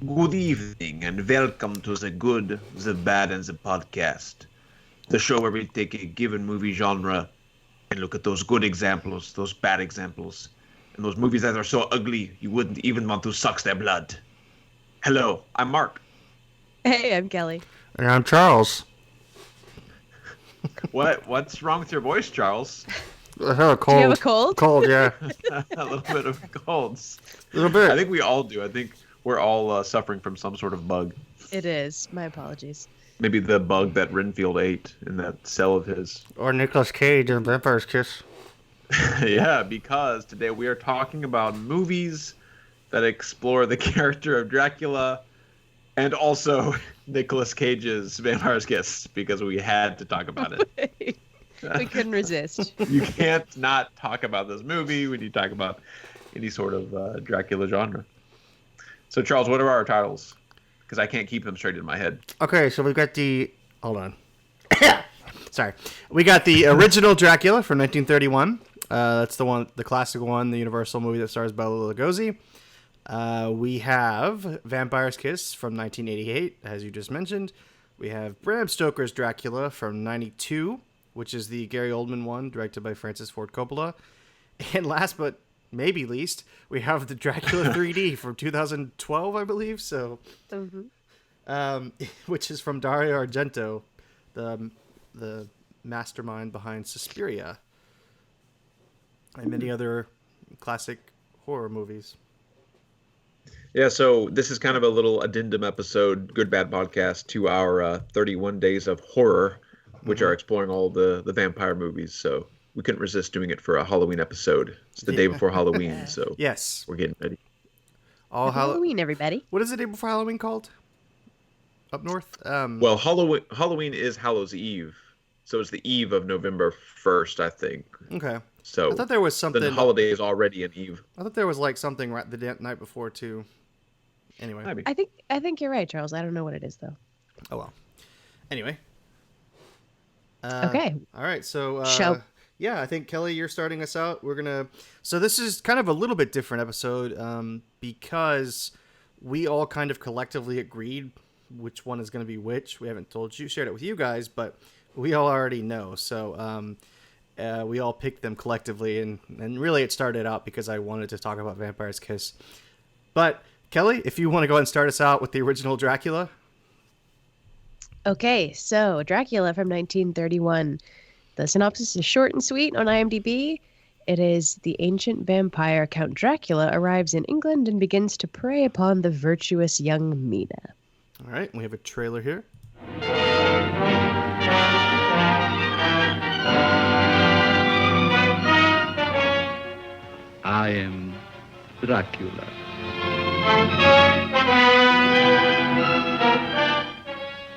Good evening and welcome to the Good, the Bad, and the Podcast. The show where we take a given movie genre and look at those good examples, those bad examples, and those movies that are so ugly you wouldn't even want to suck their blood. Hello, I'm Mark. Hey, I'm Kelly. And I'm Charles. What's wrong with your voice, Charles? I have a cold. Do you have a cold? Cold, yeah. A little bit of colds. A little bit. I think we all do. I think we're all suffering from some sort of bug. It is. My apologies. Maybe the bug that Renfield ate in that cell of his. Or Nicolas Cage in Vampire's Kiss. Yeah, because today we are talking about movies that explore the character of Dracula and also Nicolas Cage's Vampire's Kiss, because we had to talk about it. We couldn't resist. You can't not talk about this movie when you talk about any sort of Dracula genre. So, Charles, what are our titles? Because I can't keep them straight in my head. Okay, so we've got the... Hold on. Sorry. We got the original Dracula from 1931. That's the classic one, the Universal movie that stars Bela Lugosi. We have Vampire's Kiss from 1988, as you just mentioned. We have Bram Stoker's Dracula from 92, which is the Gary Oldman one, directed by Francis Ford Coppola. And last but maybe least, we have the Dracula 3D from 2012, I believe. So, which is from Dario Argento, the mastermind behind Suspiria and many other classic horror movies. Yeah, so this is kind of a little addendum episode, Good Bad Podcast, to our 31 Days of Horror, which are exploring all the vampire movies. So we couldn't resist doing it for a Halloween episode. It's the day before Halloween, so Yes. we're getting ready. All Halloween, everybody. What is the day before Halloween called? Up north? Well, Halloween is Hallows Eve, so it's the eve of November 1st, I think. Okay. So I thought there was something. the holiday is already an eve. I thought there was like something right the night before too. Anyway. Maybe. I think you're right, Charles. I don't know what it is though. Oh well. Anyway. Okay. All right. So. Show. Yeah, I think Kelly, you're starting us out. So this is kind of a little bit different episode, because we all kind of collectively agreed which one is going to be which. We haven't shared it with you guys, but we all already know. So. We all picked them collectively, and really it started out because I wanted to talk about Vampire's Kiss. But, Kelly, if you want to go ahead and start us out with the original Dracula. Okay, so Dracula from 1931. The synopsis is short and sweet on IMDb. It is the ancient vampire Count Dracula arrives in England and begins to prey upon the virtuous young Mina. All right, we have a trailer here. I am Dracula.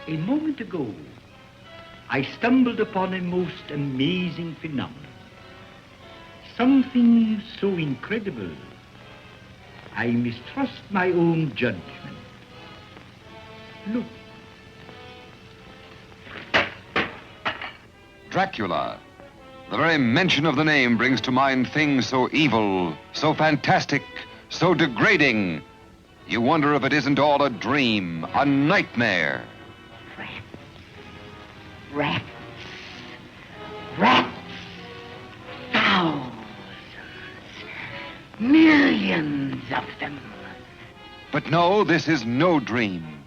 A moment ago, I stumbled upon a most amazing phenomenon. Something so incredible, I mistrust my own judgment. Look. Dracula. The very mention of the name brings to mind things so evil, so fantastic, so degrading. You wonder if it isn't all a dream, a nightmare. Rats. Thousands. Millions of them. But no, this is no dream.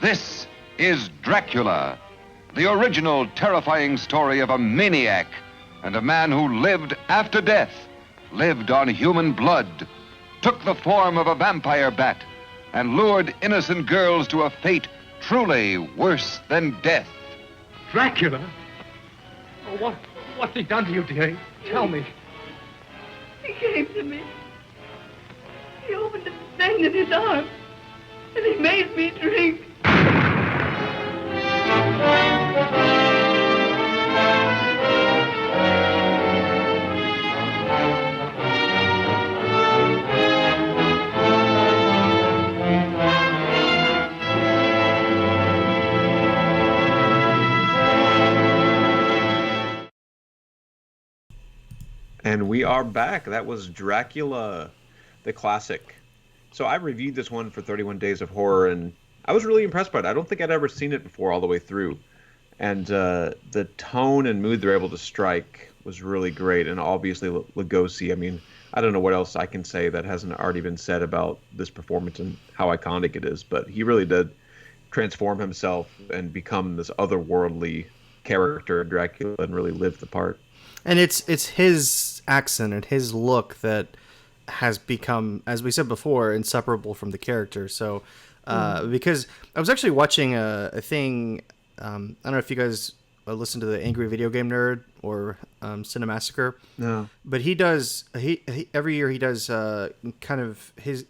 This is Dracula, the original terrifying story of a maniac and a man who lived after death, lived on human blood, took the form of a vampire bat, and lured innocent girls to a fate truly worse than death. Dracula? Oh, what's he done to you, dearie? Tell me. He came to me. He opened a vein in his arm, and he made me drink. And we are back. That was Dracula, the classic. So I reviewed this one for 31 Days of Horror, and I was really impressed by it. I don't think I'd ever seen it before all the way through. And the tone and mood they're able to strike was really great. And obviously, Lugosi, I mean, I don't know what else I can say that hasn't already been said about this performance and how iconic it is, but he really did transform himself and become this otherworldly character in Dracula and really live the part. And it's his accent and his look that has become, as we said before, inseparable from the character. So, because I was actually watching a thing, I don't know if you guys listen to the Angry Video Game Nerd or Cinemassacre. No. But he does, he every year he does kind of his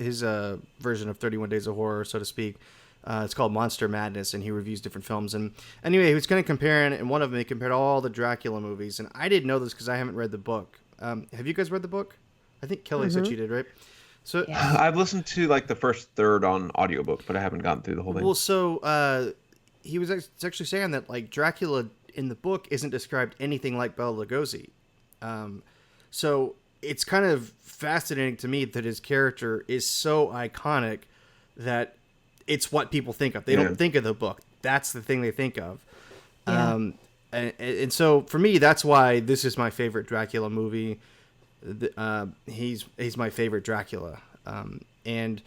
version of 31 Days of Horror, so to speak. It's called Monster Madness, and he reviews different films. And anyway, he was kind of comparing, and one of them, he compared all the Dracula movies. And I didn't know this because I haven't read the book. Have you guys read the book? I think Kelly said she did, right? So I've listened to like the first third on audiobook, but I haven't gotten through the whole thing. Well, so he was actually saying that like Dracula in the book isn't described anything like Bela Lugosi. So it's kind of fascinating to me that his character is so iconic that it's what people think of. They don't think of the book. That's the thing they think of. Yeah. And so for me, that's why this is my favorite Dracula movie. He's my favorite Dracula. And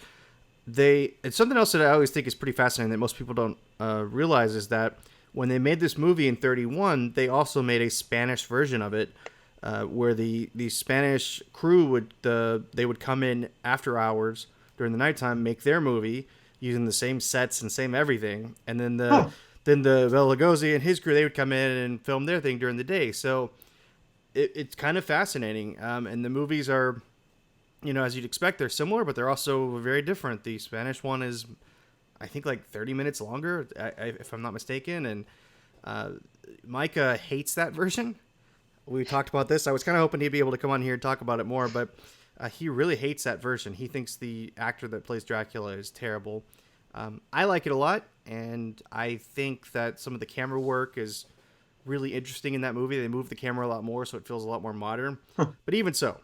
it's something else that I always think is pretty fascinating that most people don't realize is that when they made this movie in 1931, they also made a Spanish version of it, where the Spanish crew would come in after hours during the nighttime, make their movie using the same sets and same everything, and then the Bela Lugosi and his crew, they would come in and film their thing during the day. So it's kind of fascinating, and the movies are, as you'd expect, they're similar, but they're also very different. The Spanish one is, I think, like 30 minutes longer, if I'm not mistaken, and Micah hates that version. We talked about this. I was kind of hoping he'd be able to come on here and talk about it more, but he really hates that version. He thinks the actor that plays Dracula is terrible. I like it a lot, and I think that some of the camera work is really interesting in that movie. They move the camera a lot more, so it feels a lot more modern. But even so,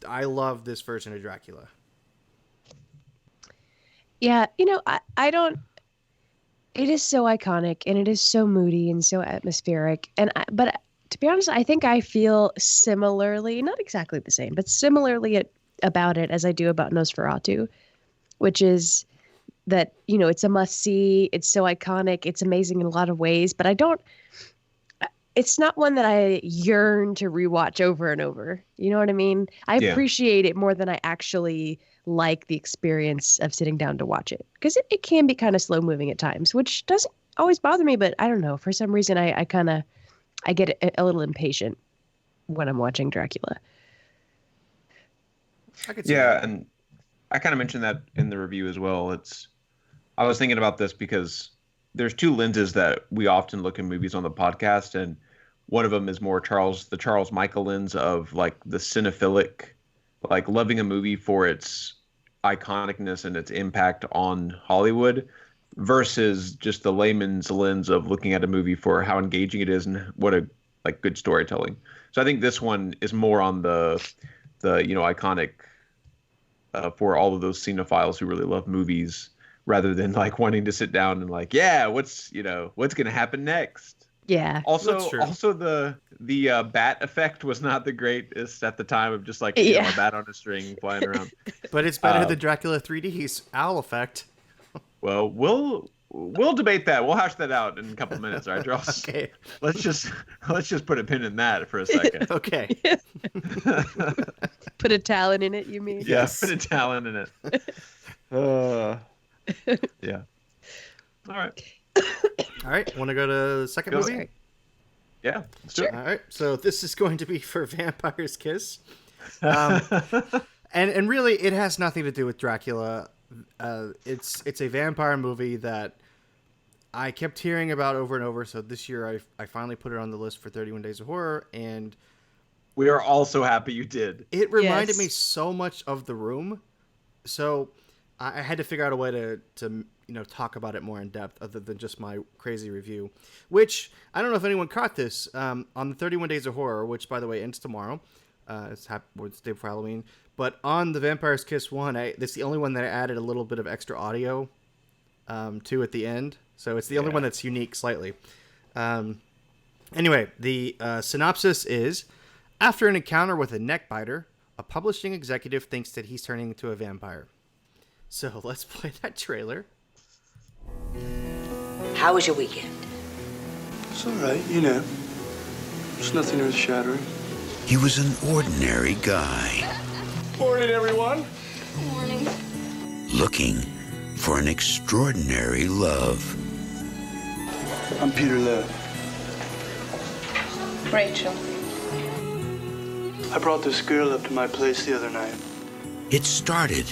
I love this version of Dracula. Yeah, I don't. It is so iconic, and it is so moody and so atmospheric. But to be honest, I think I feel similarly, not exactly the same, but similarly about it as I do about Nosferatu, which is that, it's a must-see. It's so iconic. It's amazing in a lot of ways, but it's not one that I yearn to rewatch over and over. You know what I mean? I appreciate it more than I actually like the experience of sitting down to watch it, because it can be kind of slow moving at times, which doesn't always bother me, but I don't know, for some reason I get a little impatient when I'm watching Dracula. And I kind of mentioned that in the review as well. I was thinking about this because there's two lenses that we often look in movies on the podcast, and one of them is more the Charles Michael lens of like the cinephilic, like loving a movie for its iconicness and its impact on Hollywood, versus just the layman's lens of looking at a movie for how engaging it is and what a good storytelling. So I think this one is more on the iconic for all of those cinephiles who really love movies, rather than like wanting to sit down and like, what's going to happen next. Yeah. Also the bat effect was not the greatest at the time of just like a bat on a string flying around. But it's better than Dracula 3D's owl effect. Well, we'll debate that. We'll hash that out in a couple of minutes, all right, Charles? Okay. Let's just put a pin in that for a second. Okay. Put a talon in it, you mean? Yes. Put a talon in it. Yeah. All right. All right. Want to go to the second movie? Sorry. Yeah. Let's do it. All right. So this is going to be for Vampire's Kiss. And really, it has nothing to do with Dracula. It's a vampire movie that I kept hearing about over and over. So this year, I finally put it on the list for 31 Days of Horror, and we are all so happy you did. It reminded me so much of The Room. So I had to figure out a way to talk about it more in depth, other than just my crazy review. Which I don't know if anyone caught this on the 31 Days of Horror, which by the way ends tomorrow. It's the day before Halloween. But on the Vampire's Kiss one, this is the only one that I added a little bit of extra audio to at the end. So it's the only one that's unique slightly. Anyway, the synopsis is, after an encounter with a neckbiter, a publishing executive thinks that he's turning into a vampire. So let's play that trailer. How was your weekend? It's all right, you know. It's nothing earth-shattering. He was an ordinary guy. Morning, everyone. Morning. Looking for an extraordinary love. I'm Peter Love. Rachel. I brought this girl up to my place the other night. It started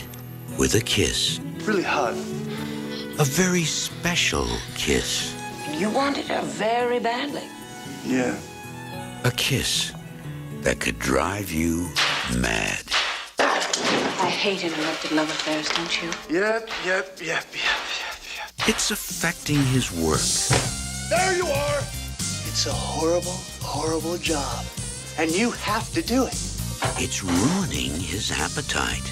with a kiss. Really hot. A very special kiss. You wanted her very badly. Yeah. A kiss that could drive you mad. I hate interrupted love affairs, don't you? Yep. It's affecting his work. There you are! It's a horrible, horrible job. And you have to do it. It's ruining his appetite.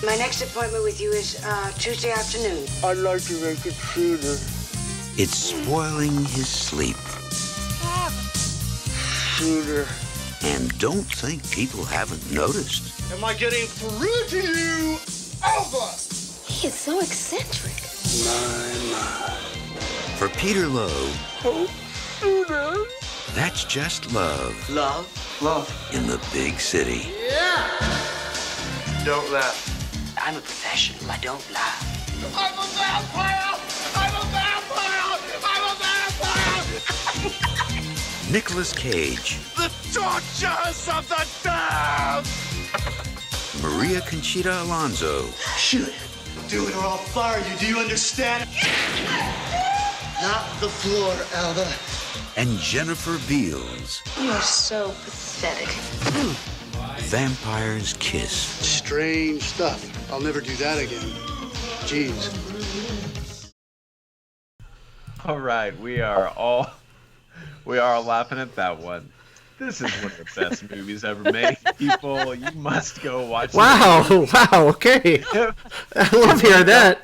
My next appointment with you is Tuesday afternoon. I'd like to make it sooner. It's spoiling his sleep. Sooner. And don't think people haven't noticed. Am I getting through to you? Over! He is so eccentric. My. For Peter Lowe, Oh, sooner. that's just love Love. in the big city. Yeah! Don't laugh. I'm a professional. I don't lie. I'm a vampire! I'm a vampire! I'm a vampire! Nicolas Cage, The tortures of the damned! Maria Conchita Alonso, Shoot. Do it or I'll fire you. Do you understand? Not the floor, Alba. and Jennifer Beals. You're so pathetic. Vampire's Kiss. Strange stuff. I'll never do that again. Jeez. All right, we are all laughing at that one. This is one of the best movies ever made. People, you must go watch it. Wow, okay. I love hearing that.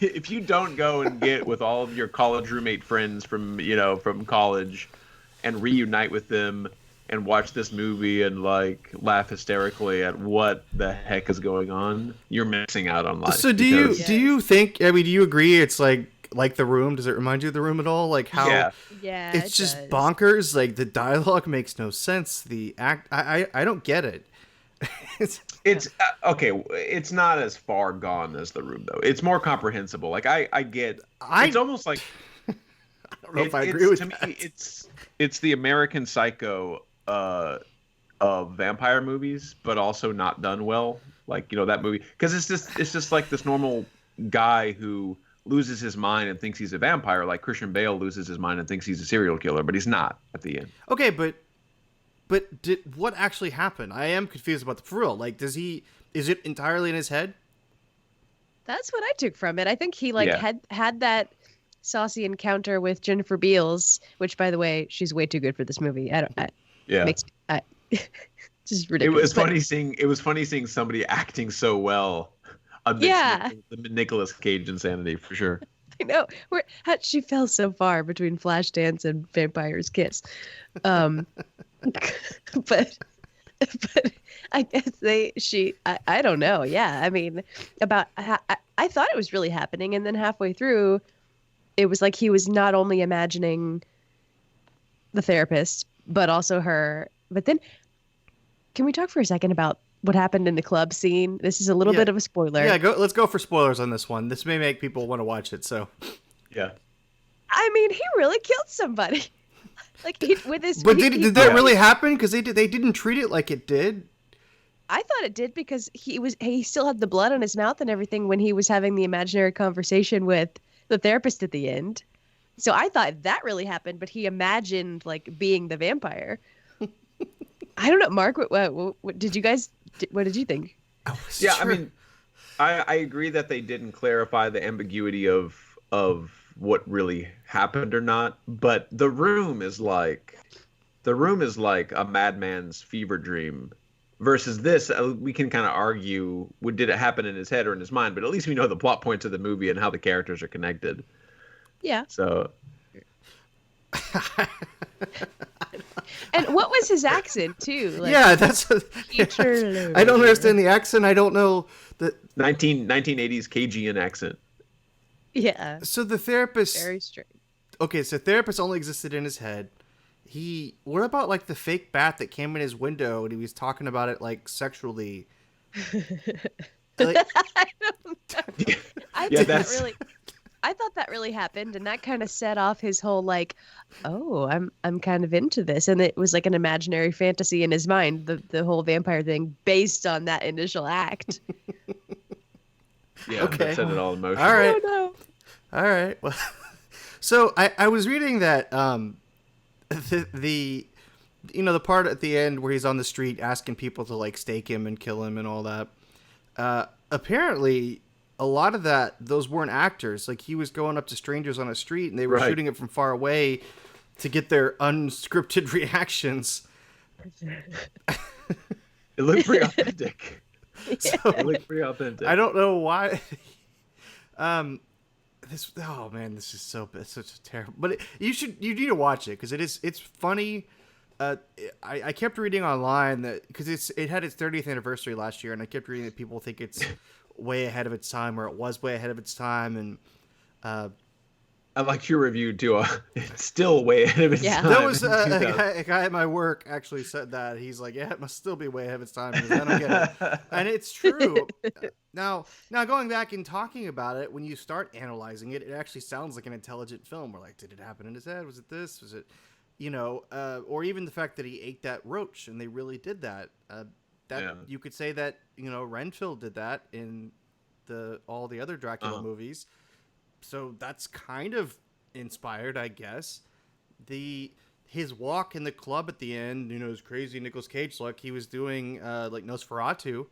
If you don't go and get with all of your college roommate friends from college and reunite with them and watch this movie and like laugh hysterically at what the heck is going on, you're missing out on life. So do you think, do you agree it's like The Room? Does it remind you of The Room at all? Like how Yeah, it's just bonkers. Like the dialogue makes no sense. The act, I don't get it. It's okay. It's not as far gone as The Room, though. It's more comprehensible. Like I get. It's almost like. I don't know if I agree with that. Me, it's the American Psycho of vampire movies, but also not done well. Like that movie, because it's just like this normal guy who loses his mind and thinks he's a vampire, like Christian Bale loses his mind and thinks he's a serial killer, but he's not at the end. Okay, but what actually happened? I am confused about for real. Like, is it entirely in his head? That's what I took from it. I think he had that saucy encounter with Jennifer Beals, which, by the way, she's way too good for this movie. Just ridiculous. It was funny seeing somebody acting so well amidst the Nicolas Cage insanity, for sure. I know. She fell so far between Flashdance and Vampire's Kiss. But I guess I don't know. Yeah. I mean, I thought it was really happening. And then halfway through, it was like he was not only imagining the therapist, but also her. But then can we talk for a second about what happened in the club scene? This is a little bit of a spoiler. Yeah, let's go for spoilers on this one. This may make people want to watch it. So, yeah. I mean, he really killed somebody. Like with his. But did that really happen? Because they didn't treat it like it did. I thought it did because he still had the blood on his mouth and everything when he was having the imaginary conversation with the therapist at the end. So I thought that really happened, but he imagined like being the vampire. I don't know, Mark. What did you guys? What did you think? Yeah, I mean, I agree that they didn't clarify the ambiguity of what really happened or not. But The Room is like a madman's fever dream Versus this, we can kind of argue, did it happen in his head or in his mind? But at least we know the plot points of the movie and how the characters are connected. Yeah. So. And what was his accent too? Like, yeah, that's. I don't understand the accent. I don't know the 1980s Cajun accent. Yeah. So the therapist. Very strange. Okay, so therapist only existed in his head. What about like the fake bat that came in his window and he was talking about it like sexually? Like, I thought that really happened, and that kind of set off his whole like, oh, I'm kind of into this, and it was like an imaginary fantasy in his mind, the whole vampire thing based on that initial act. Yeah, okay. That set it all in motion. All right. Oh, no. All right. Well, so I was reading that the part at the end where he's on the street asking people to like stake him and kill him and all that. Apparently, a lot of those weren't actors. Like he was going up to strangers on a street and they were shooting it from far away to get their unscripted reactions. It looked pretty authentic. It looked pretty authentic. I don't know why. This is such a terrible. But you need to watch it because it's funny. I kept reading online that because it had its 30th anniversary last year, and I kept reading that people think it's way ahead of its time, or it was way ahead of its time, and I liked your review too. It's still way ahead of its time. That was a guy at my work actually said that. He's like, yeah, it must still be way ahead of its time because I don't get it, and it's true. Now going back and talking about it, when you start analyzing it, it actually sounds like an intelligent film. We're like, did it happen in his head? Was it this? Was it, or even the fact that he ate that roach, and they really did that. You could say that Renfield did that in all the other Dracula movies. So that's kind of inspired, I guess. His walk in the club at the end, his crazy Nicolas Cage look, he was doing like Nosferatu.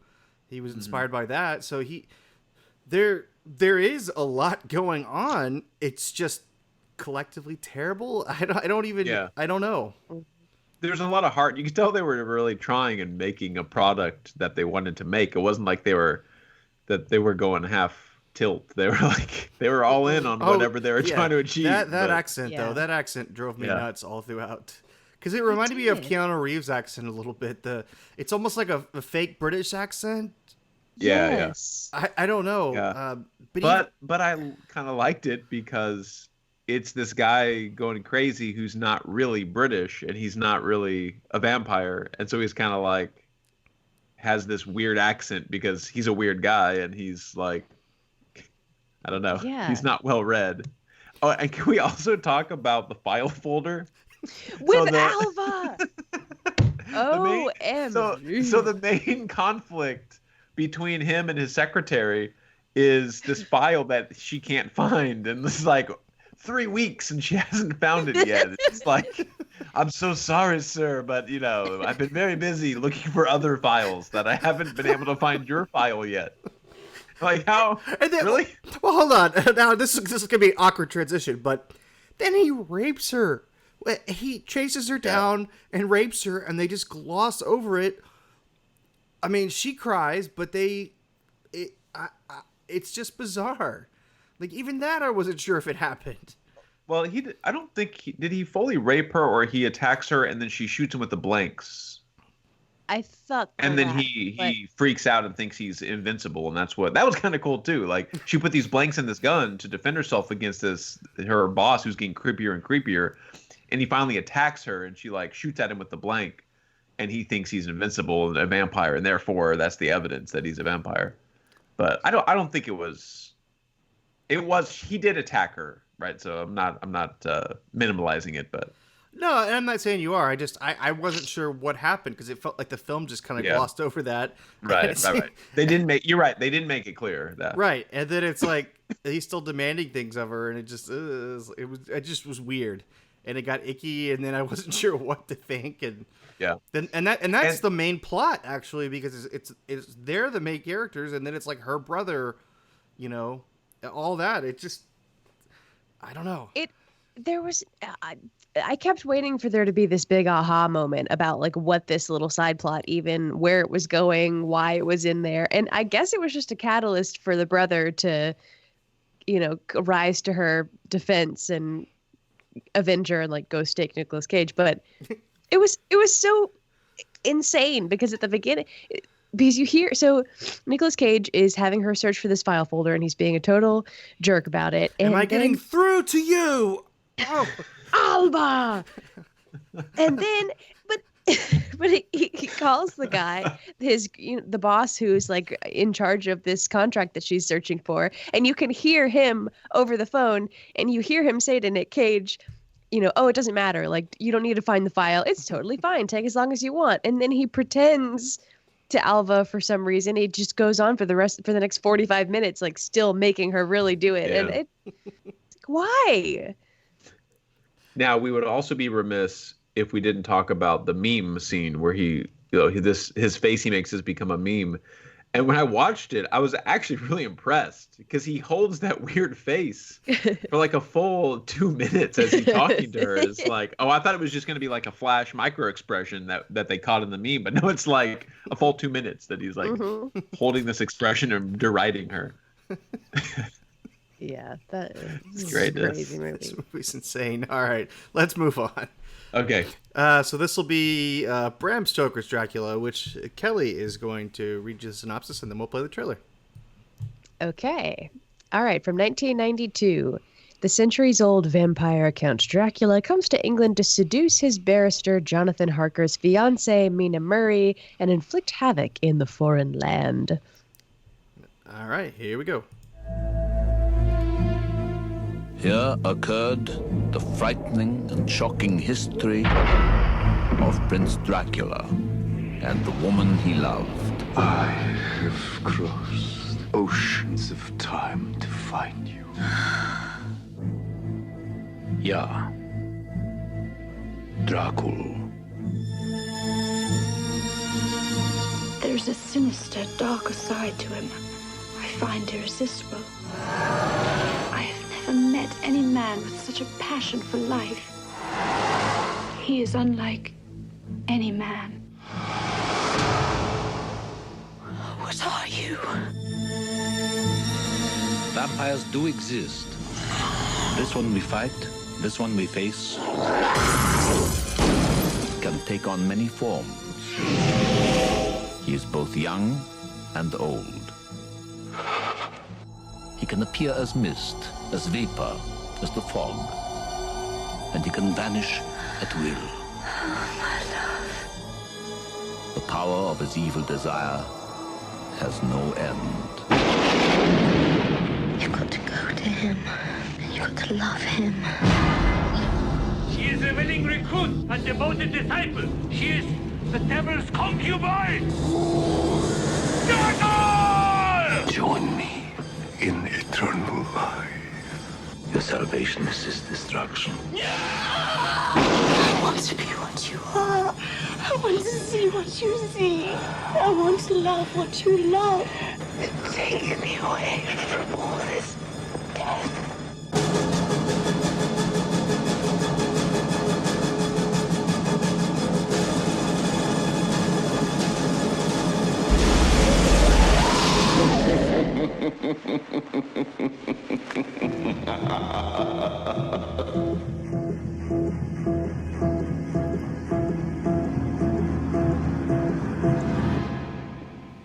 He was inspired by that. So there is a lot going on. It's just collectively terrible. I don't know. There's a lot of heart. You can tell they were really trying and making a product that they wanted to make. It wasn't like they were going half tilt. They were all in on whatever they were trying to achieve. That accent drove me nuts all throughout. Because it reminded me of Keanu Reeves' accent a little bit. It's almost like a fake British accent. Yes. I don't know. Yeah. But I kind of liked it because it's this guy going crazy who's not really British and he's not really a vampire, and so he's kind of like has this weird accent because he's a weird guy and he's like, I don't know. Yeah. He's not well read. Oh, and can we also talk about the file folder? With Alva! OMG. So the main conflict between him and his secretary is this file that she can't find. And it's like 3 weeks and she hasn't found it yet. It's like, I'm so sorry, sir, but, I've been very busy looking for other files that I haven't been able to find your file yet. Like how? Really? Well, hold on. Now this is gonna be an awkward transition, but then he rapes her. He chases her down and rapes her, and they just gloss over it. I mean, she cries, but it's just bizarre. Like even that, I wasn't sure if it happened. Well, I don't think did he fully rape her, or he attacks her and then she shoots him with the blanks. I thought and then he freaks out and thinks he's invincible, and that was kind of cool too. Like she put these blanks in this gun to defend herself against her boss who's getting creepier and creepier, and he finally attacks her and she like shoots at him with the blank, and he thinks he's invincible and a vampire, and therefore that's the evidence that he's a vampire. But I don't think it was he did attack her, right? So I'm not minimalizing it, but. No, and I'm not saying you are. I wasn't sure what happened because it felt like the film just kind of glossed over that. Right. You're right. They didn't make it clear that. Right, and then it's like he's still demanding things of her, and it just was weird, and it got icky, and then I wasn't sure what to think, and that's the main plot actually because it's they're the main characters, and then it's like her brother, all that. It just I don't know. there was I kept waiting for there to be this big aha moment about like what this little side plot even, where it was going, why it was in there. And I guess it was just a catalyst for the brother to, rise to her defense and avenge her and like go stake Nicolas Cage. But it was so insane because at the beginning, because you hear, so Nicolas Cage is having her search for this file folder and he's being a total jerk about it. And am I getting through to you? Oh. Alba! And then, but he calls the guy, the boss who's like in charge of this contract that she's searching for, and you can hear him over the phone, and you hear him say to Nick Cage, oh, it doesn't matter. Like, you don't need to find the file. It's totally fine. Take as long as you want. And then he pretends to Alva for some reason. He just goes on for the next 45 minutes, like still making her really do it. Yeah. And why? Now, we would also be remiss if we didn't talk about the meme scene where his face he makes has become a meme. And when I watched it, I was actually really impressed because he holds that weird face for like a full 2 minutes as he's talking to her. It's like, oh, I thought it was just going to be like a flash micro expression that they caught in the meme. But no, it's like a full 2 minutes that he's like holding this expression and deriding her. Yeah, that is great. Crazy movie. This movie's insane. All right, let's move on. Okay. So this will be Bram Stoker's Dracula, which Kelly is going to read you the synopsis, and then we'll play the trailer. Okay. All right, from 1992. The centuries-old vampire Count Dracula comes to England to seduce his barrister Jonathan Harker's fiancée Mina Murray and inflict havoc in the foreign land. All right, here we go. Here occurred the frightening and shocking history of Prince Dracula and the woman he loved. I have crossed oceans of time to find you. Ja, Dracula. There's a sinister, darker side to him I find irresistible. I have never met any man with such a passion for life. He is unlike any man. What are you? Vampires do exist. This one we fight, this one we face, can take on many forms. He is both young and old. He can appear as mist, as vapor, as the fog. And he can vanish at will. My love. The power of his evil desire has no end. You've got to go to him. You've got to love him. She is a willing recruit and devoted disciple. She is the devil's concubine. Dracula! Join me in eternal life. Your salvation is his destruction. I want to be what you are. I want to see what you see. I want to love what you love. Take me away from all this death.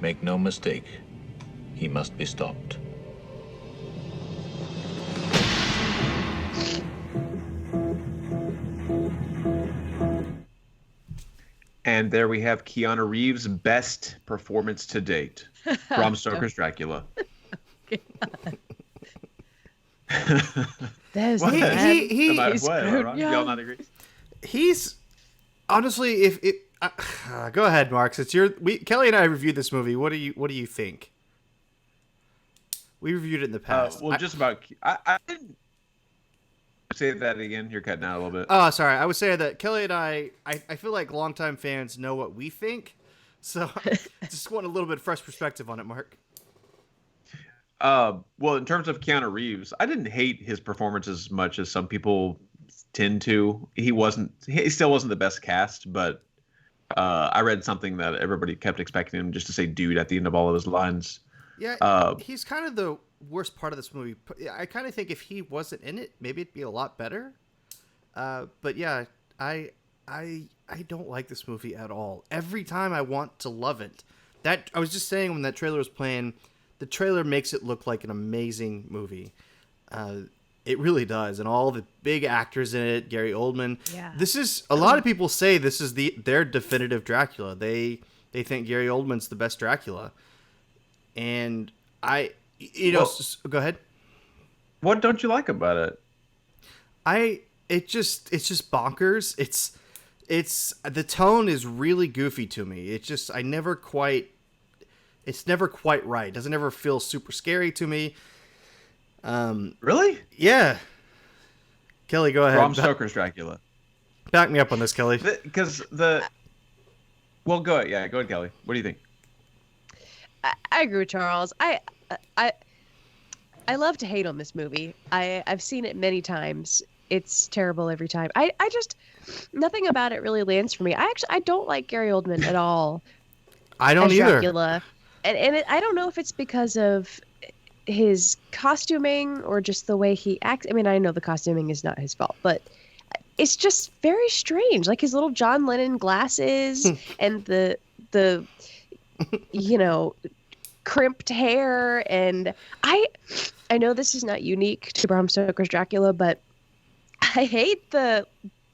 Make no mistake, he must be stopped. And there we have Keanu Reeves' best performance to date. Bram Stoker's Dracula. There's What? he's Y'all not agree? He's honestly, if it go ahead, Marks. It's your. Kelly and I reviewed this movie. What do you think? We reviewed it in the past. Well, just about. I didn't say that again. You're cutting out a little bit. Oh, sorry. I was saying that Kelly and I feel like longtime fans know what we think, so just want a little bit of fresh perspective on it, Mark. Well, in terms of Keanu Reeves, I didn't hate his performance as much as some people tend to. He still wasn't the best cast, but I read something that everybody kept expecting him just to say "dude" at the end of all of his lines. Yeah, he's kind of the worst part of this movie. I kind of think if he wasn't in it, maybe it'd be a lot better. But yeah, I don't like this movie at all. Every time I want to love it. That I was just saying when that trailer was playing, the trailer makes it look like an amazing movie. It really does, and all the big actors in it. Gary Oldman. Yeah. This is a lot of people say this is their definitive Dracula. They think Gary Oldman's the best Dracula, and go ahead. What don't you like about it? It's just bonkers. It's the tone is really goofy to me. It's never quite right. It doesn't ever feel super scary to me. Really? Yeah. Kelly, go ahead. Bram Stoker's Dracula. Back me up on this, Kelly. Because go ahead. Yeah, go ahead, Kelly. What do you think? I agree with Charles. I love to hate on this movie. I've seen it many times. It's terrible every time. I just nothing about it really lands for me. I don't like Gary Oldman at all. I don't either. Dracula. And I don't know if it's because of his costuming or just the way he acts. I mean, I know the costuming is not his fault, but it's just very strange. Like his little John Lennon glasses and the crimped hair. And I know this is not unique to Bram Stoker's Dracula, but I hate the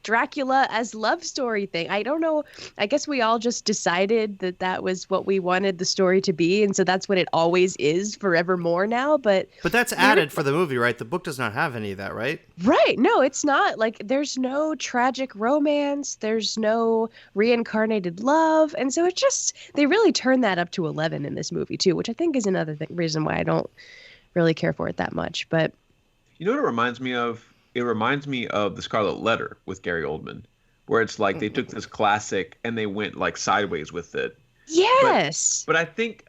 Dracula as love story thing. I don't know. I guess we all just decided that was what we wanted the story to be, and so that's what it always is forevermore now. But that's added for the movie, right? The book does not have any of that, right? Right. No, it's not. Like, there's no tragic romance. There's no reincarnated love. And so they really turn that up to 11 in this movie, too, which I think is another reason why I don't really care for it that much. But you know what it reminds me of? It reminds me of The Scarlet Letter with Gary Oldman, where it's like they took this classic and they went like sideways with it. Yes. But I think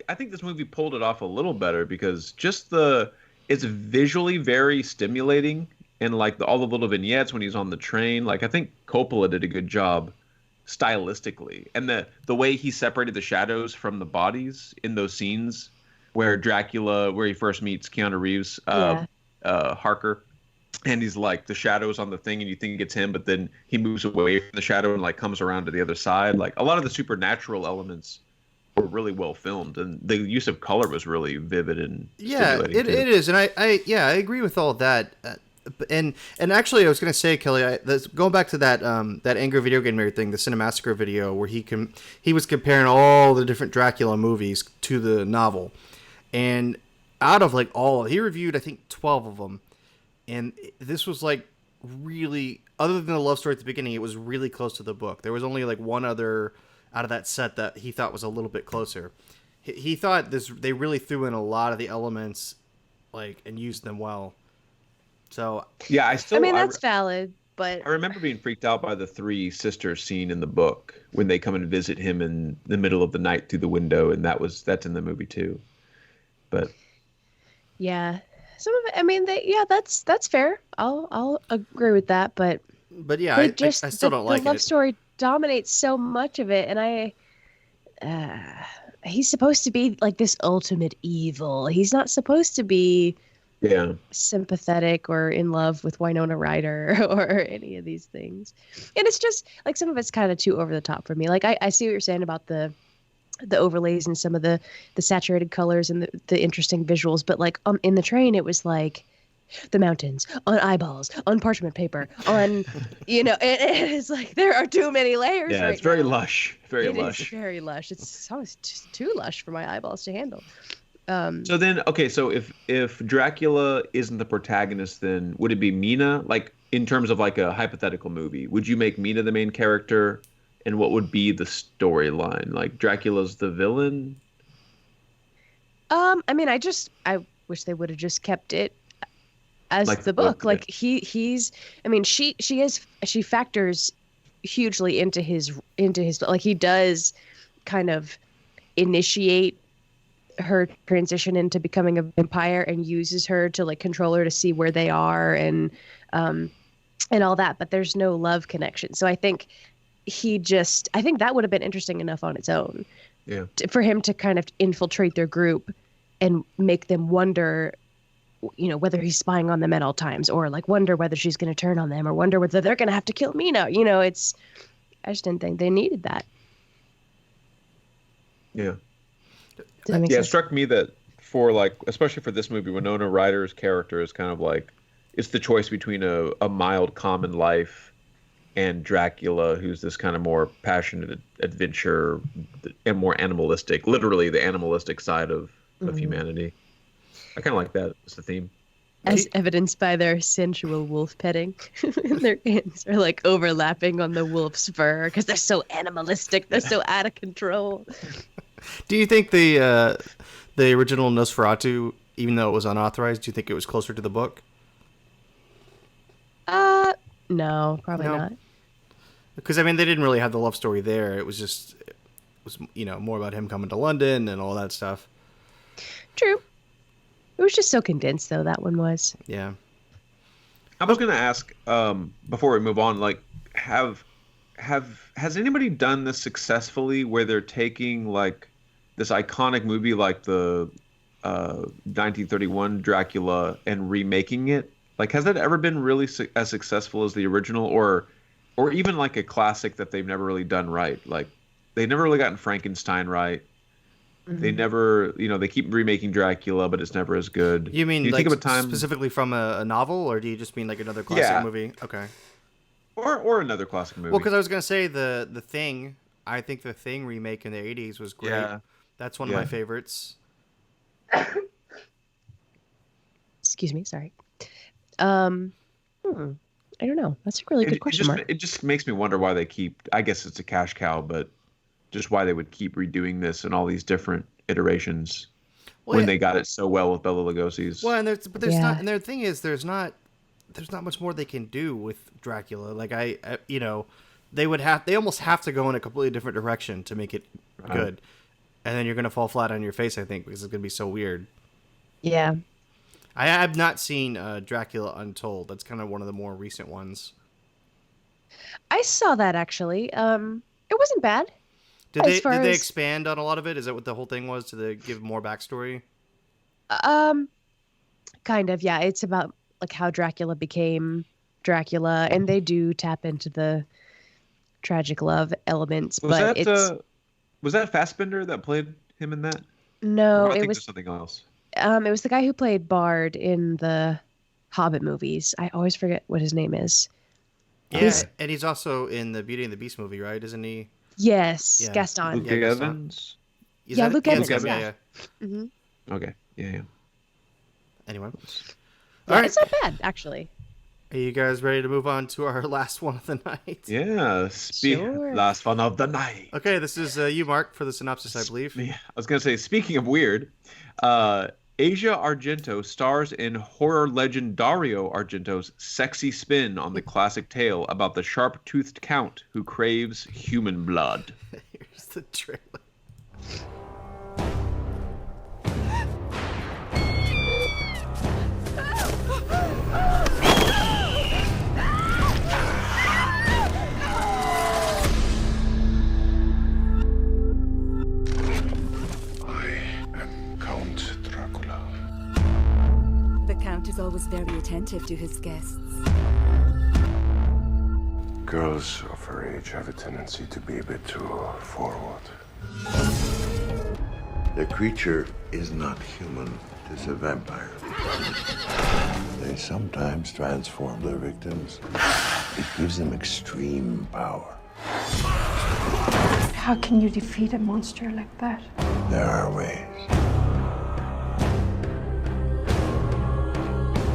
this movie pulled it off a little better because it's visually very stimulating, and like all the little vignettes when he's on the train. Like I think Coppola did a good job stylistically, and the way he separated the shadows from the bodies in those scenes where he first meets Keanu Reeves, Harker. And he's like the shadows on the thing, and you think it's him, but then he moves away from the shadow and like comes around to the other side. Like a lot of the supernatural elements were really well filmed, and the use of color was really vivid and stimulating. It is, and I agree with all of that. And actually, I was going to say, Kelly, going back to that Angry Video Game Nerd thing, the Cinemassacre video, where he was comparing all the different Dracula movies to the novel, and out of like he reviewed I think 12 of them. And this was like really, other than the love story at the beginning, it was really close to the book. There was only like one other out of that set that he thought was a little bit closer. He thought they really threw in a lot of the elements, like, and used them well. So yeah, that's valid. But I remember being freaked out by the three sisters scene in the book when they come and visit him in the middle of the night through the window, and that's in the movie too. But yeah. Some of it, I mean, that's fair. I'll agree with that, but yeah, I still don't like it. The love story dominates so much of it, and he's supposed to be like this ultimate evil. He's not supposed to be sympathetic or in love with Winona Ryder or any of these things. And it's just like some of it's kind of too over the top for me. Like I see what you're saying about the overlays and some of the saturated colors and the interesting visuals, but like in the train it was like the mountains on eyeballs on parchment paper on it's like there are too many layers. Yeah, it's very lush. Very lush. It's very lush. It's almost just too lush for my eyeballs to handle. So then, okay, so if Dracula isn't the protagonist, then would it be Mina? Like in terms of like a hypothetical movie, would you make Mina the main character? And what would be the storyline? Like Dracula's the villain? I mean, I wish they would have just kept it as like the book. Like he's. I mean, she factors hugely into his. Like he does, kind of, initiate her transition into becoming a vampire and uses her to like control her to see where they are and and all that, but there's no love connection. So I think I think that would have been interesting enough on its own. Yeah. For him to kind of infiltrate their group and make them wonder, whether he's spying on them at all times, or like wonder whether she's going to turn on them, or wonder whether they're going to have to kill me now. I just didn't think they needed that. Yeah. Does that make It sense? struck me that especially for this movie, Winona Ryder's character is kind of like, it's the choice between a mild, common life and Dracula, who's this kind of more passionate adventure and more animalistic, literally the animalistic side of humanity. I kind of like that as the theme. As evidenced by their sensual wolf petting. And their hands are like overlapping on the wolf's fur because they're so animalistic. They're so out of control. Do you think the original Nosferatu, even though it was unauthorized, do you think it was closer to the book? No, probably not. Because they didn't really have the love story there. It was more about him coming to London and all that stuff. True. It was just so condensed, though, that one was. Yeah. I was going to ask, before we move on, like, has anybody done this successfully where they're taking, like, this iconic movie like the 1931 Dracula and remaking it? Like, has that ever been really as successful as the original, or even like a classic that they've never really done right? Like, they never really gotten Frankenstein right. Mm-hmm. They never, they keep remaking Dracula, but it's never as good. You mean do you like think of a time specifically from a novel, or do you just mean like another classic movie? Okay. Or another classic movie. Well, because I was gonna say the Thing. I think the Thing remake in the '80s was great. Yeah. That's one of my favorites. Excuse me, sorry. I don't know. That's a really good question mark. It just makes me wonder why they keep. I guess it's a cash cow, but just why they would keep redoing this in all these different iterations when they got it so well with Bela Lugosi's. Well, there's not. And the thing is, there's not much more they can do with Dracula. Like they almost have to go in a completely different direction to make it good, and then you're gonna fall flat on your face, I think, because it's gonna be so weird. Yeah. I have not seen Dracula Untold. That's kind of one of the more recent ones. I saw that, actually. It wasn't bad. Did they expand on a lot of it? Is that what the whole thing was? Did they give more backstory? Kind of, yeah. It's about like how Dracula became Dracula, and they do tap into the tragic love elements. Was that Fassbender that played him in that? No, it was something else. It was the guy who played Bard in the Hobbit movies. I always forget what his name is. Yeah, and he's also in the Beauty and the Beast movie, right? Isn't he? Yes, yeah. Gaston. Luke Evans? Luke Evans. Yeah. Mm-hmm. Okay, yeah. Anyway. All right. It's not bad, actually. Are you guys ready to move on to our last one of the night? Yeah, sure. Last one of the night. Okay, this is you, Mark, for the synopsis, I believe. I was going to say, speaking of weird, Asia Argento stars in horror legend Dario Argento's sexy spin on the classic tale about the sharp-toothed count who craves human blood. Here's the trailer. Is always very attentive to his guests. Girls of her age have a tendency to be a bit too forward. The creature is not human. It is a vampire. They sometimes transform their victims. It gives them extreme power. How can you defeat a monster like that? There are ways.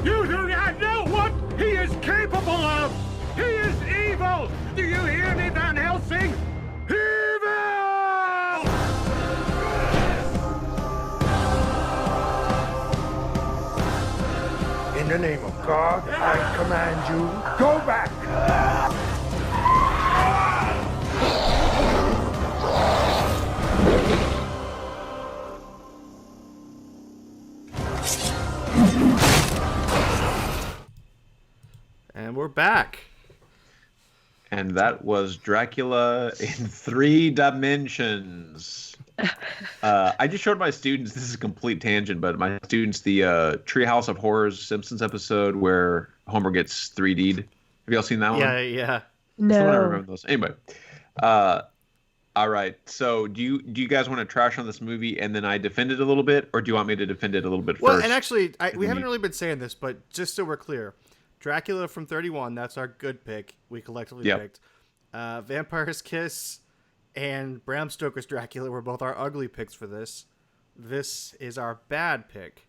You do not know what he is capable of! He is evil! Do you hear me, Van Helsing? Evil! In the name of God, I command you, go back! And And we're back. And that was Dracula in 3 dimensions. I just showed my students, this is a complete tangent, but my students the Treehouse of Horrors Simpsons episode where Homer gets 3D'd. Have y'all seen that one? Yeah. No. I remember those. Anyway. All right. So do you guys want to trash on this movie and then I defend it a little bit, or do you want me to defend it a little bit first? Well, and actually, we haven't really been saying this, but just so we're clear, Dracula from 31, that's our good pick. We collectively picked. Vampire's Kiss and Bram Stoker's Dracula were both our ugly picks for this. This is our bad pick.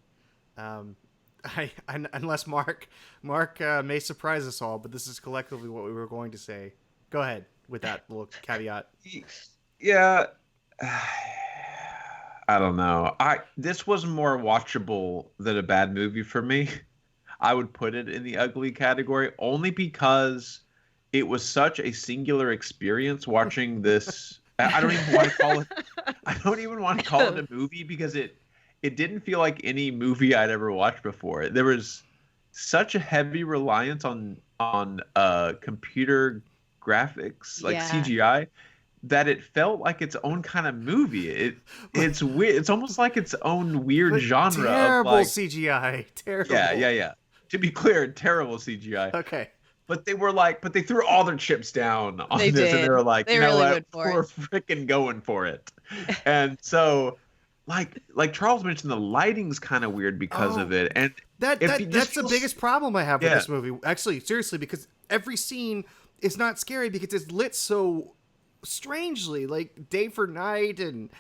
Unless Mark may surprise us all, but this is collectively what we were going to say. Go ahead with that little caveat. Yeah. I don't know. This was more watchable than a bad movie for me. I would put it in the ugly category only because it was such a singular experience watching this. I don't even want to call it. I don't even want to call it a movie because it didn't feel like any movie I'd ever watched before. There was such a heavy reliance on computer graphics, like CGI, that it felt like its own kind of movie. It's weird. It's almost like its own weird genre. Terrible of like, CGI. Terrible. Yeah. To be clear, terrible CGI. Okay. But they threw all their chips down on They this, did. and they were like, They you know really what, went for we're it. freaking going for it. And so, like Charles mentioned, the lighting's kind of weird because of it, and that's the biggest problem I have with this movie. Actually, seriously, because every scene is not scary because it's lit so strangely, like day for night, and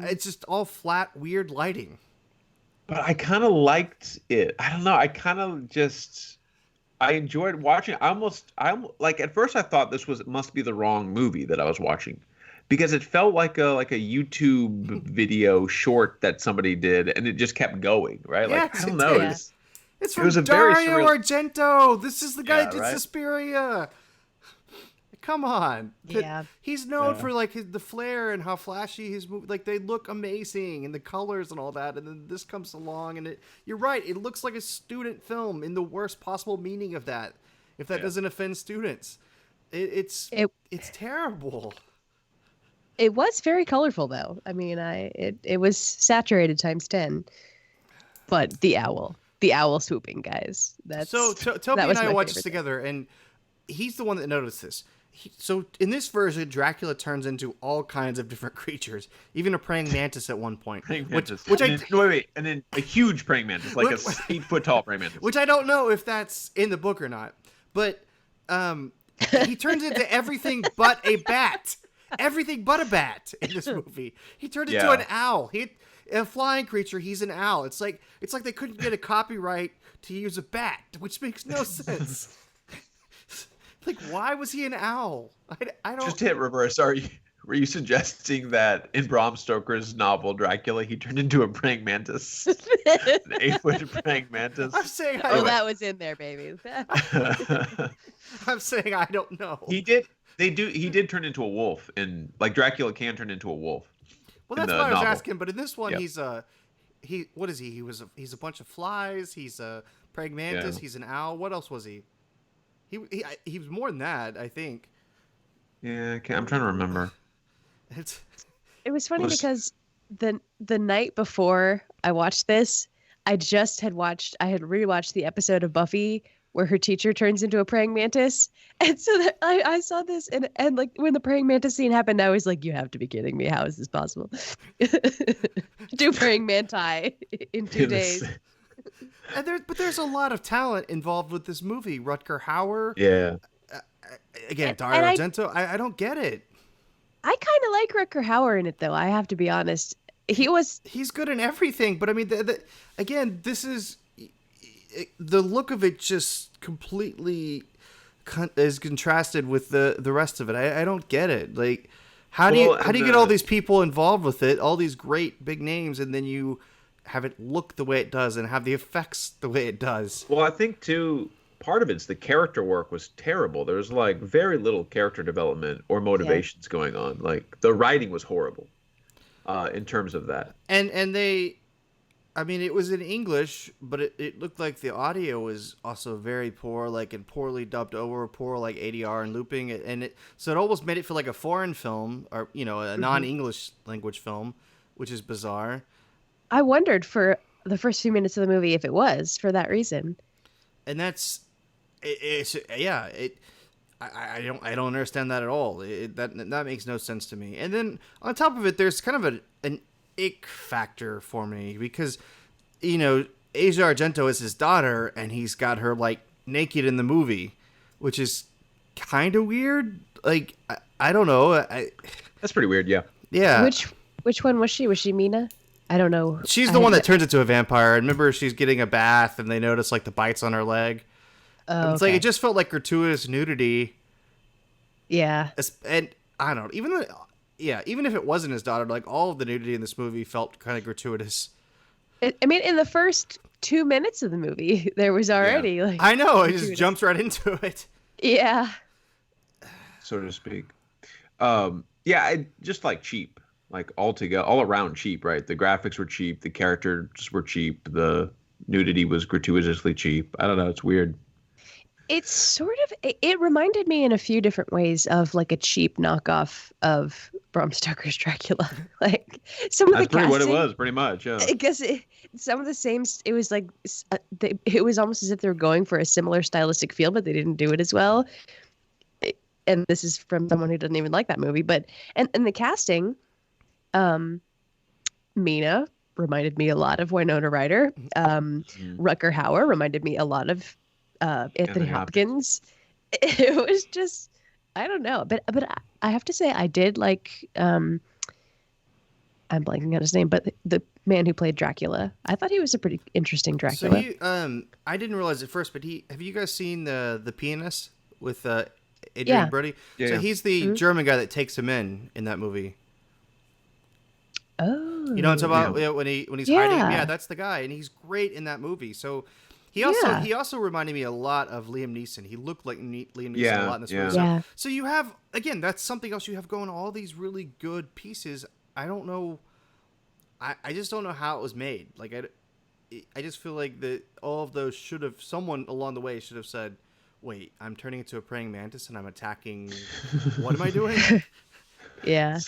it's just all flat, weird lighting. But I kind of liked it. I don't know. I enjoyed watching. I'm like, at first I thought this must be the wrong movie that I was watching, because it felt like a YouTube video short that somebody did, and it just kept going, right? Like, I don't know. It's from was a Dario very surreal... Argento. This is the guy that did right? Suspiria. Come on. Yeah. He's known for like the flair and how flashy his movie, like they look amazing and the colors and all that. And then this comes along and you're right. It looks like a student film in the worst possible meaning of that. If that doesn't offend students, it's terrible. It was very colorful though. I mean, it was saturated times 10, but the owl swooping, guys. Toby and I watched this together, and he's the one that noticed this. So in this version, Dracula turns into all kinds of different creatures, even a praying mantis at one point. And then a huge praying mantis, like a 8-foot tall praying mantis. Which I don't know if that's in the book or not, but he turns into everything but a bat. Everything but a bat in this movie. He turned into an owl. A flying creature. He's an owl. It's like they couldn't get a copyright to use a bat, which makes no sense. Like, why was he an owl? I don't. Just hit reverse. Were you suggesting that in Bram Stoker's novel Dracula, he turned into a praying mantis, an 8-foot praying mantis? I'm saying that was in there, baby. I'm saying I don't know. He did turn into a wolf, and like Dracula can turn into a wolf. Well, that's what I was asking. But in this one, he's what is he? He's a bunch of flies. He's a praying mantis. He's an owl. What else was he? He was more than that, I think. Yeah, I'm trying to remember. It was funny because the night before I watched this, I had rewatched the episode of Buffy where her teacher turns into a praying mantis, and so I saw this and like when the praying mantis scene happened, I was like, "You have to be kidding me! How is this possible?" Do praying manti in 2 days. But there's a lot of talent involved with this movie. Rutger Hauer. Yeah. Again, Dario Argento. I don't get it. I kind of like Rutger Hauer in it, though. I have to be honest. He's good in everything. But I mean, again, this is the look of it just completely is contrasted with the rest of it. I don't get it. Like, how do you get all these people involved with it? All these great big names, and then you have it look the way it does and have the effects the way it does. Well, I think too, part of it's the character work was terrible. There's like very little character development or motivations going on. Like the writing was horrible in terms of that. And they I mean, it was in English, but it looked like the audio was also very poor, like and poorly dubbed over, poor like ADR and looping, so it almost made it feel like a foreign film or a non-English language film, which is bizarre. I wondered for the first few minutes of the movie if it was for that reason. And that's I don't understand that at all. That makes no sense to me. And then on top of it, there's kind of an ick factor for me because, Asia Argento is his daughter and he's got her like naked in the movie, which is kind of weird. Like, I don't know. That's pretty weird. Yeah. Yeah. Which one was she? Was she Mina? I don't know. She's the one that turns into a vampire. Remember, she's getting a bath and they notice like the bites on her leg. Oh, it's like, it just felt like gratuitous nudity. Yeah. And I don't know, even if it wasn't his daughter, like all of the nudity in this movie felt kind of gratuitous. I mean, in the first 2 minutes of the movie, there was already like. I know, it just jumps right into it. Yeah. So to speak. Just like cheap, like altogether, all around cheap, right? The graphics were cheap, the characters were cheap, the nudity was gratuitously cheap. I don't know, it's weird. It's sort of, it reminded me in a few different ways of like a cheap knockoff of Bram Stoker's Dracula. Like some of That's the casting. what it was, pretty much, yeah. I guess some of the same, it was like, it was almost as if they were going for a similar stylistic feel, but they didn't do it as well. And this is from someone who doesn't even like that movie, but, and the casting, Mina reminded me a lot of Winona Ryder. Rutger Hauer reminded me a lot of Anthony Hopkins. It was just, I don't know, but I have to say I did like I'm blanking on his name, but the man who played Dracula, I thought he was a pretty interesting Dracula. So I didn't realize at first, but have you guys seen the Pianist with Adrian Brody? Yeah, so he's the German guy that takes him in that movie. Oh, you know what I'm talking about? Yeah, when he's hiding. Yeah, that's the guy, and he's great in that movie. So he also reminded me a lot of Liam Neeson. He looked like Liam Neeson a lot in this movie. So you have, again, that's something else you have going. All these really good pieces. I don't know. I just don't know how it was made. Like I just feel like all of those someone along the way should have said, "Wait, I'm turning into a praying mantis and I'm attacking. What am I doing?" Yeah.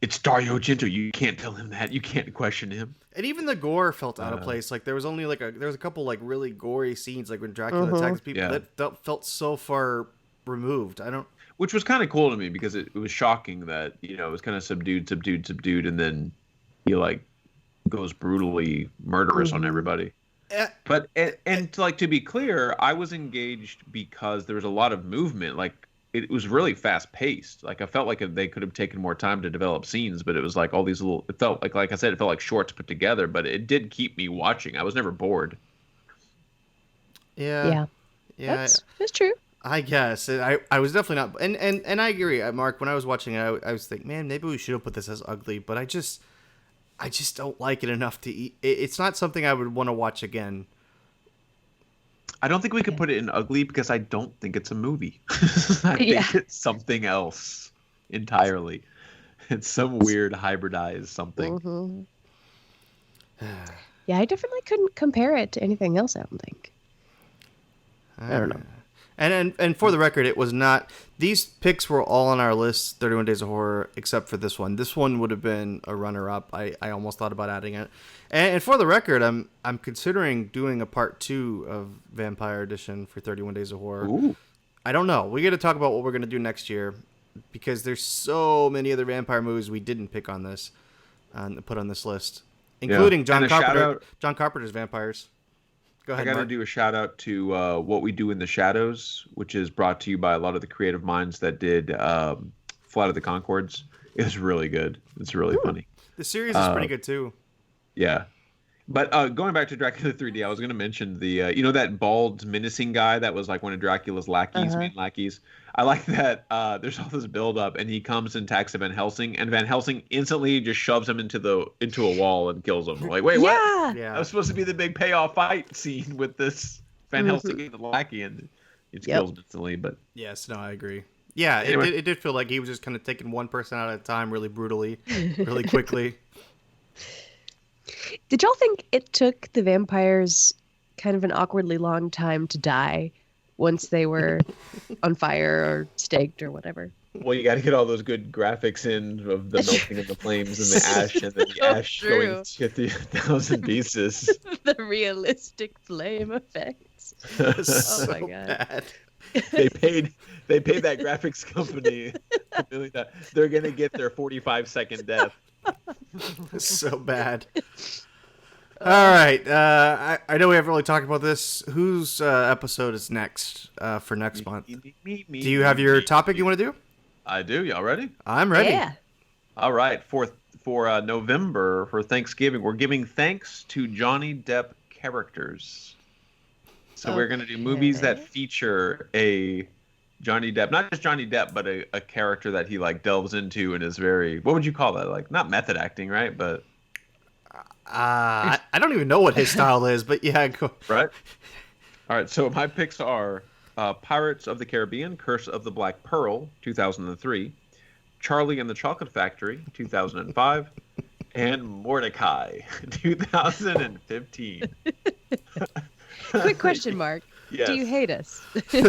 It's Dario Argento. You can't tell him that. You can't question him. And even the gore felt out of place. Like there was only there was a couple like really gory scenes, like when Dracula attacks people that felt so far removed. Which was kind of cool to me because it was shocking that it was kind of subdued, and then he like goes brutally murderous on everybody. But and to be clear, I was engaged because there was a lot of movement. Like it was really fast paced. Like I felt like they could have taken more time to develop scenes, but it was like all these little. It felt like I said, it felt like shorts put together. But it did keep me watching. I was never bored. Yeah. That's true. I guess I was definitely not, and I agree, Mark. When I was watching it, I was thinking, man, maybe we should have put this as ugly, but I just don't like it enough to eat. It's not something I would want to watch again. I don't think we could put it in ugly because I don't think it's a movie. I think it's something else entirely. It's some weird hybridized something. Mm-hmm. Yeah, I definitely couldn't compare it to anything else. I don't think. I don't know. And for the record, it was not. These picks were all on our list, 31 Days of Horror, except for this one. This one would have been a runner-up. I almost thought about adding it. And for the record, I'm considering doing a part 2 of Vampire Edition for 31 Days of Horror. Ooh. I don't know. We got to talk about what we're going to do next year because there's so many other vampire movies we didn't pick on this, put on this list, including John Carpenter's Vampires. Go ahead, I got to Mark. do a shout out to What We Do in the Shadows, which is brought to you by a lot of the creative minds that did Flight of the Conchords. It's really good. It's really funny. The series is pretty good too. Yeah. But going back to Dracula 3D, I was going to mention the, that bald, menacing guy that was like one of Dracula's lackeys, main lackeys. I like that there's all this buildup, and he comes and attacks Van Helsing, and Van Helsing instantly just shoves him into a wall and kills him. Like, wait, what? Yeah. That was supposed to be the big payoff fight scene with this Van Helsing and the lackey, and it kills him instantly. But yes, no, I agree. Yeah, anyway. it did feel like he was just kind of taking one person out at a time really brutally, really quickly. Did y'all think it took the vampires kind of an awkwardly long time to die once they were on fire or staked or whatever? Well, you got to get all those good graphics in of the melting of the flames and the ash, and then the ash going to 1,000 pieces. The realistic flame effects. Oh my god! Bad. They paid that graphics company $1 million. They're gonna get their 45-second death. So bad. All right. I know we haven't really talked about this. Whose episode is next for next month? Do you have your topic you want to do? I do. Y'all ready? I'm ready. Yeah. All right. For November, for Thanksgiving, we're giving thanks to Johnny Depp characters. So we're going to do movies that feature a Johnny Depp, not just Johnny Depp, but a character that he like delves into and is very, what would you call that? Like not method acting, right? But I don't even know what his style is, but yeah, go. Right. All right. So my picks are Pirates of the Caribbean, Curse of the Black Pearl, 2003, Charlie and the Chocolate Factory, 2005, and Mordecai, 2015. Quick question, Mark. Yes. Do you hate us? We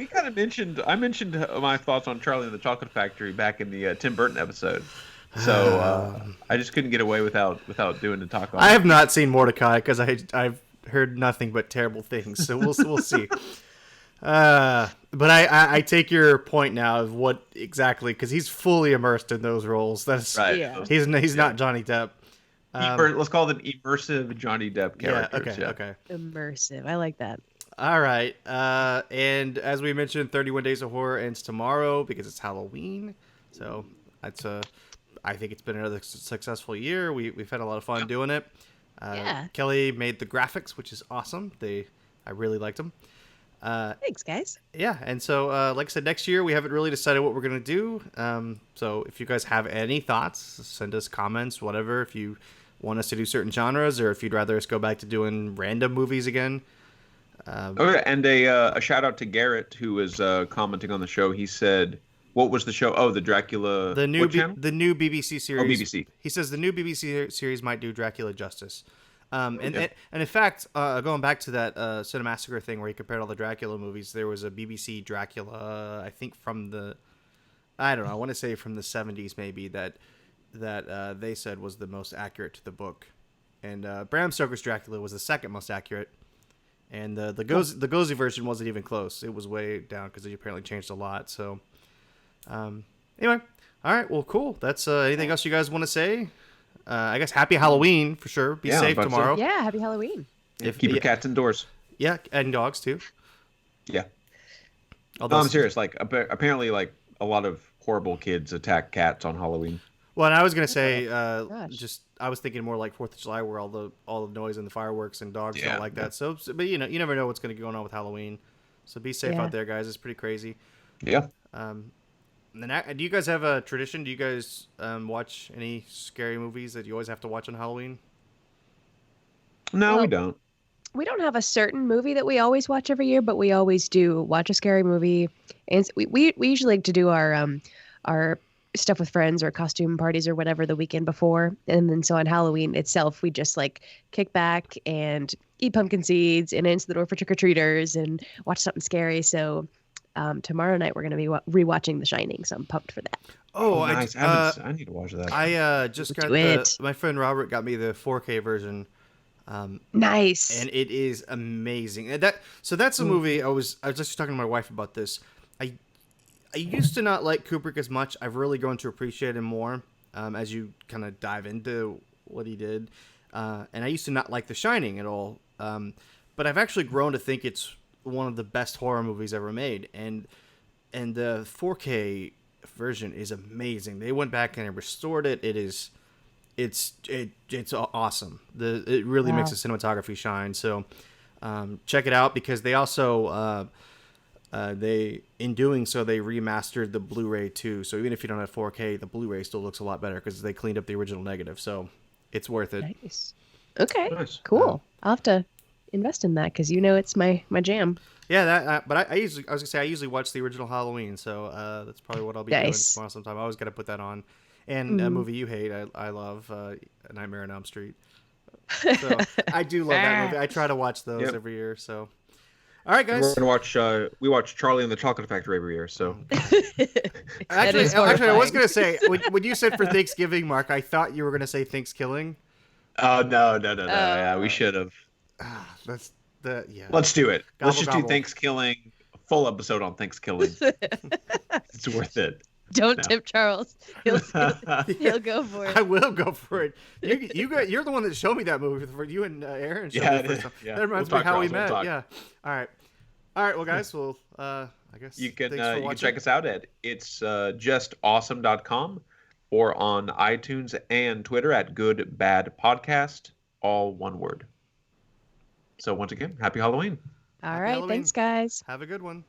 kind of mentioned. I mentioned my thoughts on Charlie and the Chocolate Factory back in the Tim Burton episode. So I just couldn't get away without doing the talk on. I have not seen Mordecai because I've heard nothing but terrible things. So we'll see. But I take your point now of what exactly, because he's fully immersed in those roles. That's right. Yeah. He's not Johnny Depp. Let's call them immersive Johnny Depp characters. Yeah, okay. Immersive. I like that. All right. And as we mentioned, 31 Days of Horror ends tomorrow because it's Halloween. So that's I think it's been another successful year. We've had a lot of fun doing it. Yeah. Kelly made the graphics, which is awesome. I really liked them. Thanks, guys. Yeah, and so like I said, next year we haven't really decided what we're gonna do. So if you guys have any thoughts, send us comments, whatever. If you want us to do certain genres, or if you'd rather us go back to doing random movies again. And a shout out to Garrett, who was commenting on the show. He said, "What was the show? Oh, the Dracula. The new channel? the new BBC series. Oh, BBC. He says the new BBC series might do Dracula justice. And in fact, going back to that Cinemassacre thing where he compared all the Dracula movies, there was a BBC Dracula, I think I want to say from the 70s maybe, that they said was the most accurate to the book. And Bram Stoker's Dracula was the second most accurate. And the Gozi version wasn't even close. It was way down because it apparently changed a lot. So anyway, all right, well, cool. That's anything else you guys want to say? I guess happy Halloween for sure. Be safe tomorrow. Yeah, happy Halloween. Keep your cats indoors. Yeah, and dogs too. Yeah. No, I'm serious. Like apparently, like a lot of horrible kids attack cats on Halloween. Well, and I was gonna say, I was thinking more like 4th of July, where all the noise and the fireworks and dogs don't like that. So, but you never know what's gonna be going on with Halloween. So be safe out there, guys. It's pretty crazy. Yeah. And then, do you guys have a tradition? Do you guys watch any scary movies that you always have to watch on Halloween? No, we don't. We don't have a certain movie that we always watch every year, but we always do watch a scary movie. And we usually like to do our stuff with friends or costume parties or whatever the weekend before. And then so on Halloween itself, we just like kick back and eat pumpkin seeds and answer the door for trick-or-treaters and watch something scary. So tomorrow night we're going to be rewatching The Shining, so I'm pumped for that. Oh, nice. I need to watch that. I just got my friend Robert got me the 4K version. Nice. And it is amazing. And that's a movie I was just talking to my wife about this. I used to not like Kubrick as much. I've really grown to appreciate him more as you kind of dive into what he did. And I used to not like The Shining at all. But I've actually grown to think it's one of the best horror movies ever made. And the 4K version is amazing. They went back and restored it. It's awesome. It really makes the cinematography shine. So check it out, because they also in doing so they remastered the Blu-ray too. So even if you don't have 4K, the Blu-ray still looks a lot better because they cleaned up the original negative. So it's worth it. Nice. Okay. Nice. Cool. I'll have to invest in that because it's my jam. Yeah, but I usually watch the original Halloween, so that's probably what I'll be doing tomorrow sometime. I always got to put that on. And a movie you hate, I love, Nightmare on Elm Street. So I do love that movie. I try to watch those every year. So, all right, guys. We're gonna watch. We watch Charlie and the Chocolate Factory every year. So actually, I was gonna say when you said for Thanksgiving, Mark, I thought you were gonna say Thanksgiving. Oh no! Yeah, we should have. That's the Let's do it. Gobble, Let's just gobble. do Thanksgiving. Full episode on Thanksgiving. It's worth it. Don't tip Charles. He'll go for it. I will go for it. You're the one that showed me that movie. For you and Aaron showed me the first time. That reminds me of how we met. Yeah. All right. Well, guys. Well, I guess you can thanks for check us out at itsjustawesome.com or on iTunes and Twitter at Good Bad Podcast, all one word. So once again, happy Halloween. All right. Thanks, guys. Have a good one.